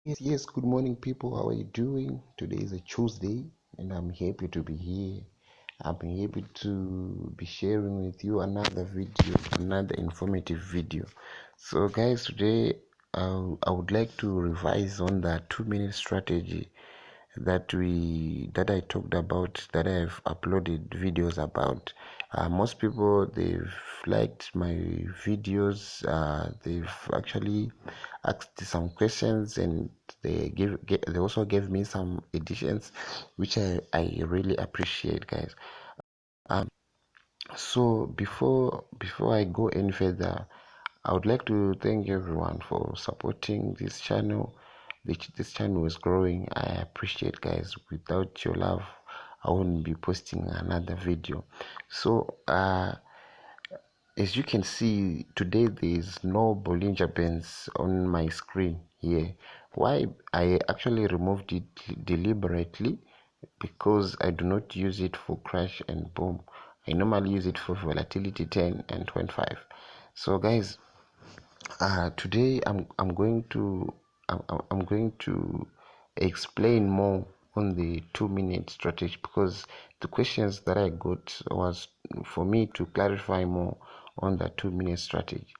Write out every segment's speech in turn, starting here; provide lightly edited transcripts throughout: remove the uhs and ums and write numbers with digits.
Yes, good morning, people. How are you doing? Today is a Tuesday, and I'm happy to be here. I'm happy to be sharing with you another video, another informative video. So, guys, today I would like to revise on the 2 minute strategy that I talked about, that I've uploaded videos about. Most people, they've liked my videos. They've actually asked some questions, and they also gave me some additions, which I really appreciate, guys. Um, so before I go any further, I would like to thank everyone for supporting this channel. This channel is growing. I appreciate, guys. Without your love, I wouldn't be posting another video. So as you can see today, there is no Bollinger Bands on my screen here. Why? I actually removed it deliberately because I do not use it for crash and boom. I normally use it for volatility 10 and 25. So, guys, today I'm going to explain more on the 2 minute strategy, because the questions that I got was for me to clarify more on the 2 minute strategy,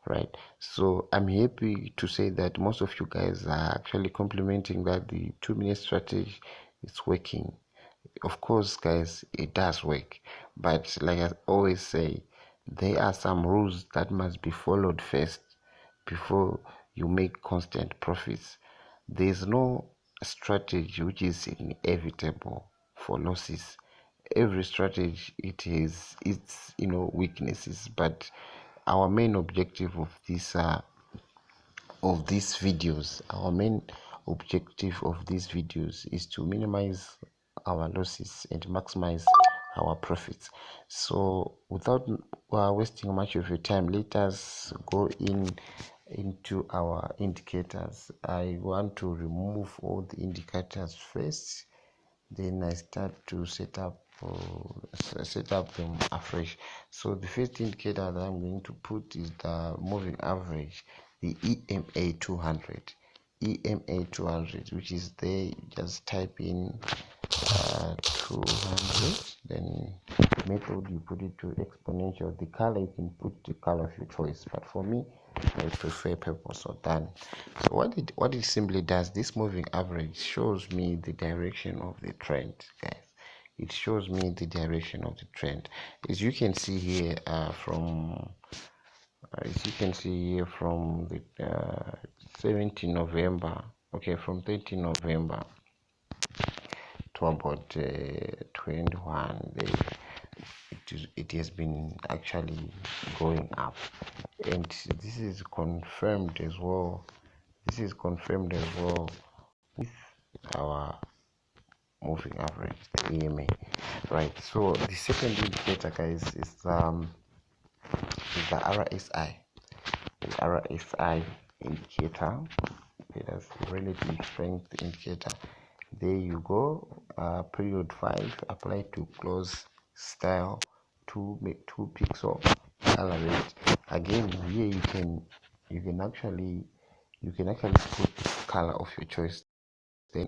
right? So I'm happy to say that most of you guys are actually complimenting that the 2 minute strategy is working. Of course, guys, it does work, but like I always say, there are some rules that must be followed first before you make constant profits. There is no strategy which is inevitable for losses. Every strategy, it has its weaknesses, but our main objective of these videos, our main objective of these videos is to minimize our losses and maximize our profits. So without wasting much of your time, let us go into our indicators. I want to remove all the indicators first, then I start to set up them afresh. So the first indicator that I'm going to put is the moving average, the EMA 200. EMA 200, which is there. Just type in 200, then method you put it to exponential. The color, you can put the color of your choice, but for me, I prefer purple, so done. So what it simply does, this moving average shows me the direction of the trend, guys. It shows me the direction of the trend. As you can see here, from the 17 November, okay, from 30 November to about 21, it has been actually going up, and this is confirmed as well. This is confirmed as well with our moving average, the EMA, right? So the second indicator, guys, is the RSI. The RSI indicator, it has relative strength indicator. There you go. Period 5, apply to close style, 2 pixel color rate. Again, here you can actually put color of your choice. Then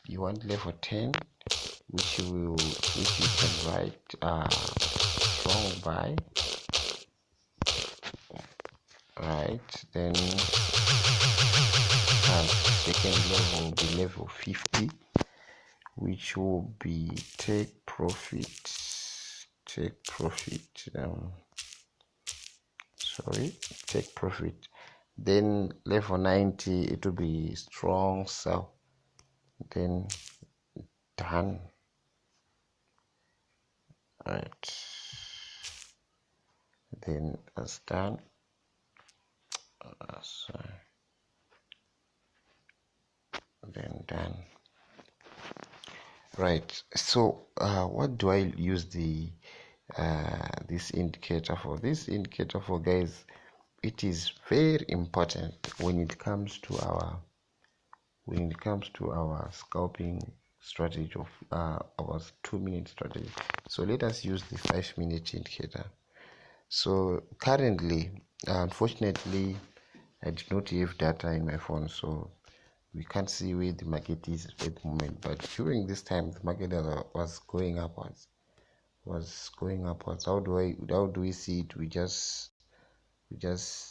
you want level 10, which you can write strong buy, right? Then second level will be level 50, which will be take profit. Take profit. Then level 90, it will be strong sell. Then done. Right. Then that's done. Then done. Right. So what do I use this indicator for? This indicator for, guys, it is very important when it comes to our scalping strategy of our 2 minute strategy. So let us use the 5 minute indicator. So currently, unfortunately, I did not have data in my phone, so we can't see where the market is at the moment. But during this time, the market was going upwards. How do we see it? We just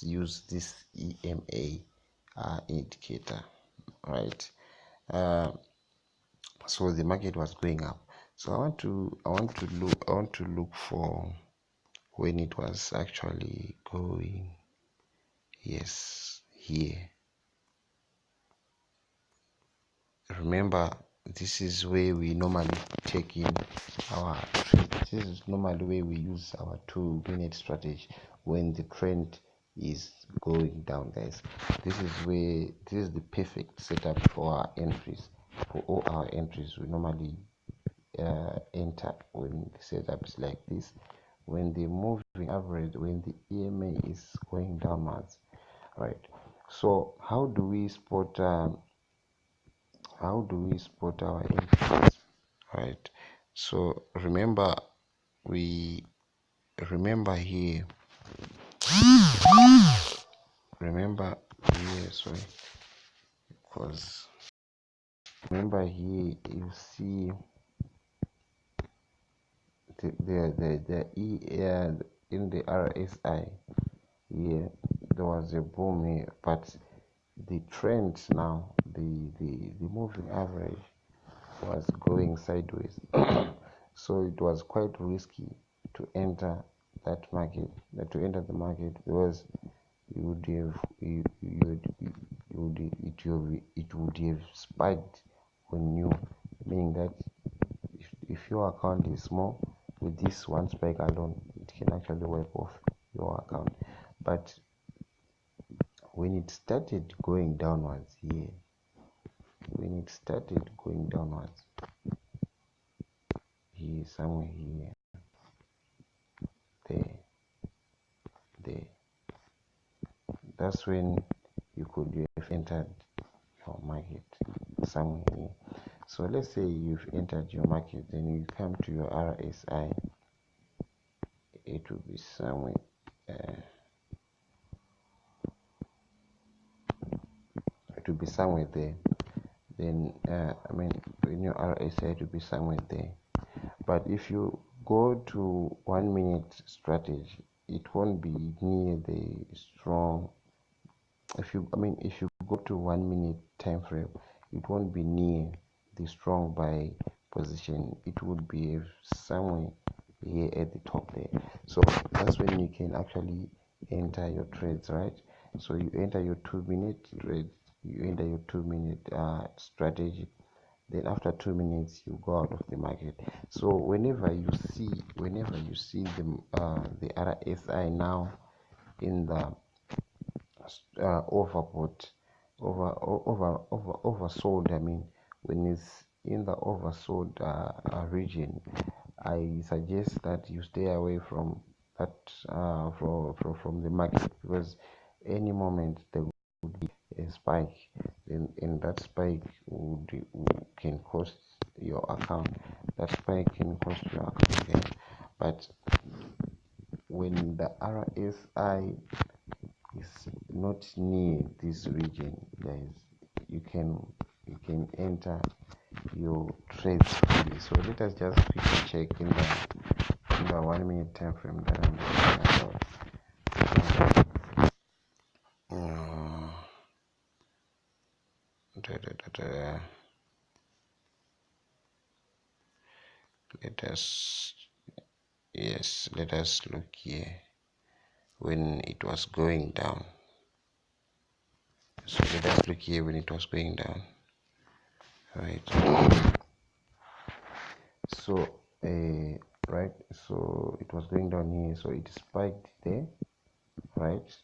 use this EMA indicator, right? So the market was going up. So I want to look for when it was actually going. Yes, here. Remember, this is where we normally take in our trade. This is normally where we use our 2-minute strategy when the trend is going down, guys. This is the perfect setup for our entries. For all our entries, we normally enter when the setup is like this. When the moving average, when the EMA is going downwards, right? So how do we spot our entries, right? So remember here, sorry, because remember here you see the in the RSI here there was a boom here, but the trend now, the moving average was going sideways. So it was quite risky to enter the market because it would have spiked on you, meaning that if your account is small, with this one spike alone, it can actually wipe off your account. But when it started going downwards here, somewhere here, there, that's when you could have entered your market somewhere here. So let's say you've entered your market, then you come to your RSI, it will be somewhere there. Then in your RSI it will be somewhere there. But if you go to 1-minute strategy, it won't be near the strong. If you go to 1-minute time frame, it won't be near the strong buy position. It would be somewhere here at the top there. So that's when you can actually enter your trades, right? So you enter your 2-minute trade, you enter your 2-minute strategy. Then after 2 minutes you go out of the market. So whenever you see the RSI now in the oversold, when it's in the oversold region, I suggest that you stay away from that from the market, because any moment there would be a spike, and that spike can cost your account. Okay? But when the RSI is not near this region, guys, you can enter your trades freely. So let us just quickly check in the 1-minute time frame that I'm talking about. Let us look here when it was going down. So let us look here when it was going down, right? So right, so it was going down here, so it spiked there, right?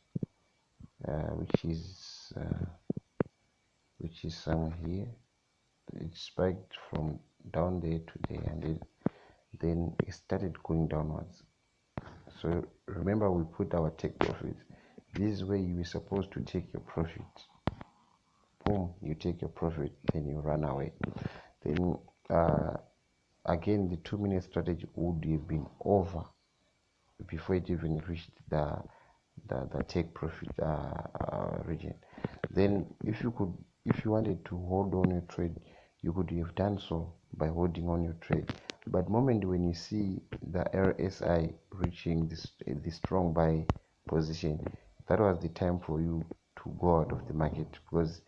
Which is somewhere here. It spiked from down there to there, and then it started going downwards. So remember, we put our take profit. This is where you were supposed to take your profit. Boom, you take your profit, then you run away. Then again, the 2-minute strategy would have been over before it even reached the the take profit region. Then if you wanted to hold on your trade, you could have done so by holding on your trade. But moment when you see the RSI reaching this strong buy position, that was the time for you to go out of the market, because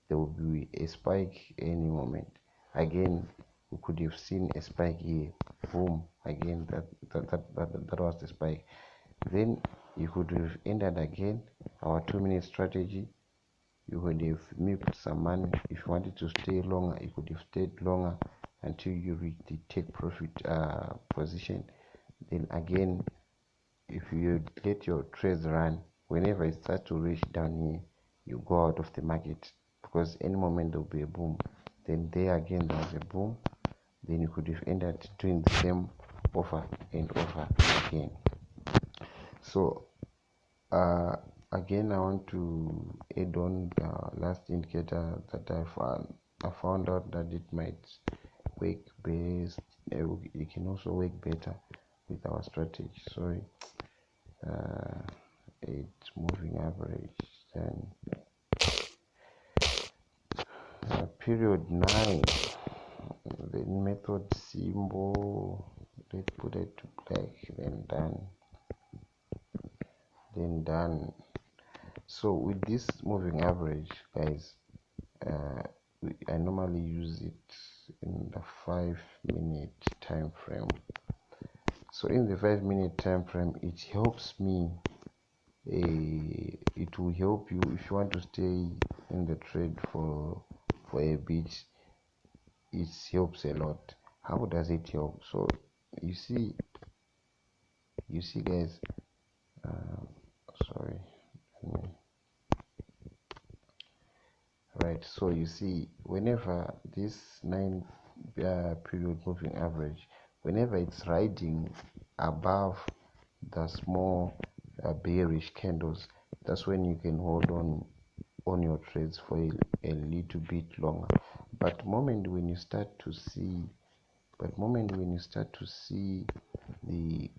there will be a spike any moment. Again, we could have seen a spike here. Boom! Again, that was the spike. Then you could have entered again our 2-minute strategy. You could have milked some money. If you wanted to stay longer, you could have stayed longer until you reach the take profit position. Then again, if you let your trades run, whenever it starts to reach down here, you go out of the market, because any moment there will be a boom. Then there again there was a boom. Then you could have ended doing the same over and over again. So again, I want to add on the last indicator that I found out that it might work best. It can also work better with our strategy. Sorry, it's moving average. Then period 9. The method symbol. Let's put it to black. Then done. Then done. So with this moving average, guys, I normally use it in the 5-minute time frame. So in the 5-minute time frame, it helps me. It will help you if you want to stay in the trade for a bit. It helps a lot. How does it help? So you see guys, sorry, right? So you see, whenever this 9 period moving average, whenever it's riding above the small bearish candles, that's when you can hold on your trades for a little bit longer. But moment when you start to see the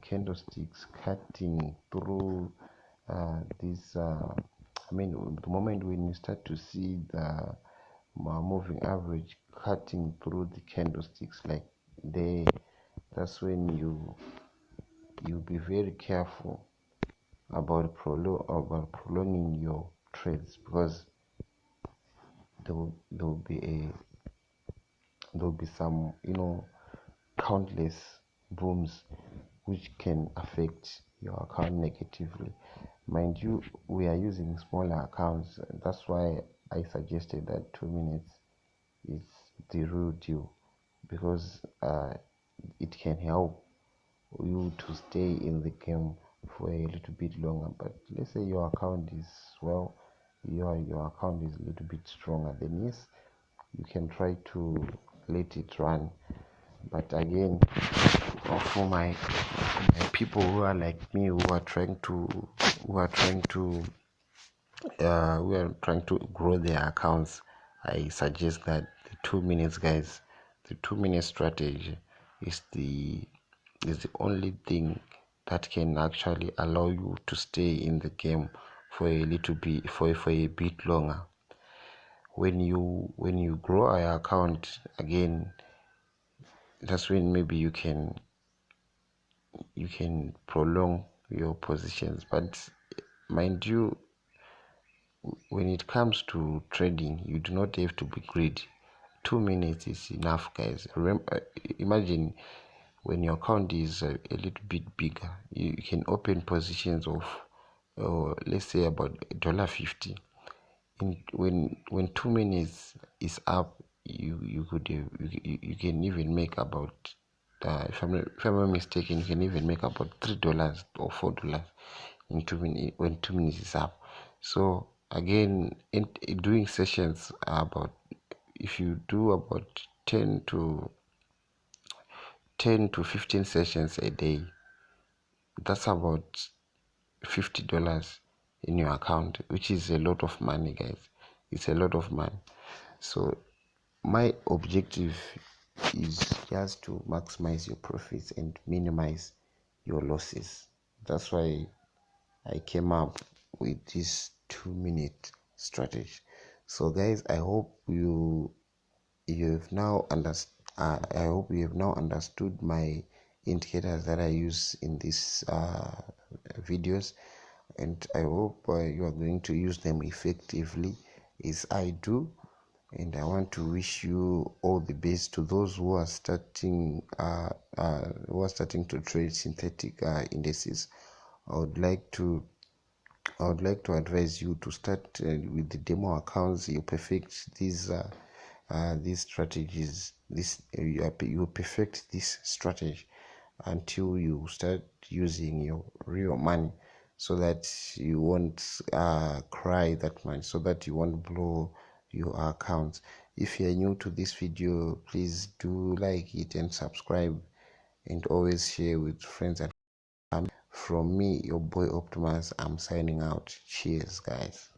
candlesticks cutting through this the moment when you start to see the moving average cutting through the candlesticks like there, that's when you be very careful about prolonging your trades, because there will be some countless booms which can affect your account negatively. Mind you, we are using smaller accounts. That's why I suggested that 2 minutes is the real deal, because it can help you to stay in the game for a little bit longer. But let's say your account is your account is a little bit stronger, then yes, you can try to let it run. But again, for my people who are like me, who are trying to grow their accounts, I suggest that the 2 minutes, guys, the 2-minute strategy is the only thing that can actually allow you to stay in the game for a little bit, for a bit longer. When you grow your account again, that's when maybe you can prolong your positions. But mind you, when it comes to trading, you do not have to be greedy. 2 minutes is enough, guys. Imagine when your account is a little bit bigger, you can open positions of let's say about $50. When 2 minutes is up, you can even make about if I'm not mistaken, you can even make about $3 or $4 in 2 minutes when 2 minutes is up. So again, in doing sessions about, if you do about 10 to 15 sessions a day, that's about $50 in your account, which is a lot of money, guys. It's a lot of money. So my objective is just to maximize your profits and minimize your losses. That's why I came up with this 2-minute strategy. So guys, I hope you have now understood my indicators that I use in these videos, and I hope you are going to use them effectively as I do. And I want to wish you all the best. To those who are starting to trade synthetic indices, I would like to advise you to start with the demo accounts. You perfect these strategies. You perfect this strategy until you start using your real money, so that you won't cry that much, so that you won't blow your accounts. If you are new to this video, please do like it and subscribe, and always share with friends and family. From me, your boy Optimus, I'm signing out. Cheers, guys.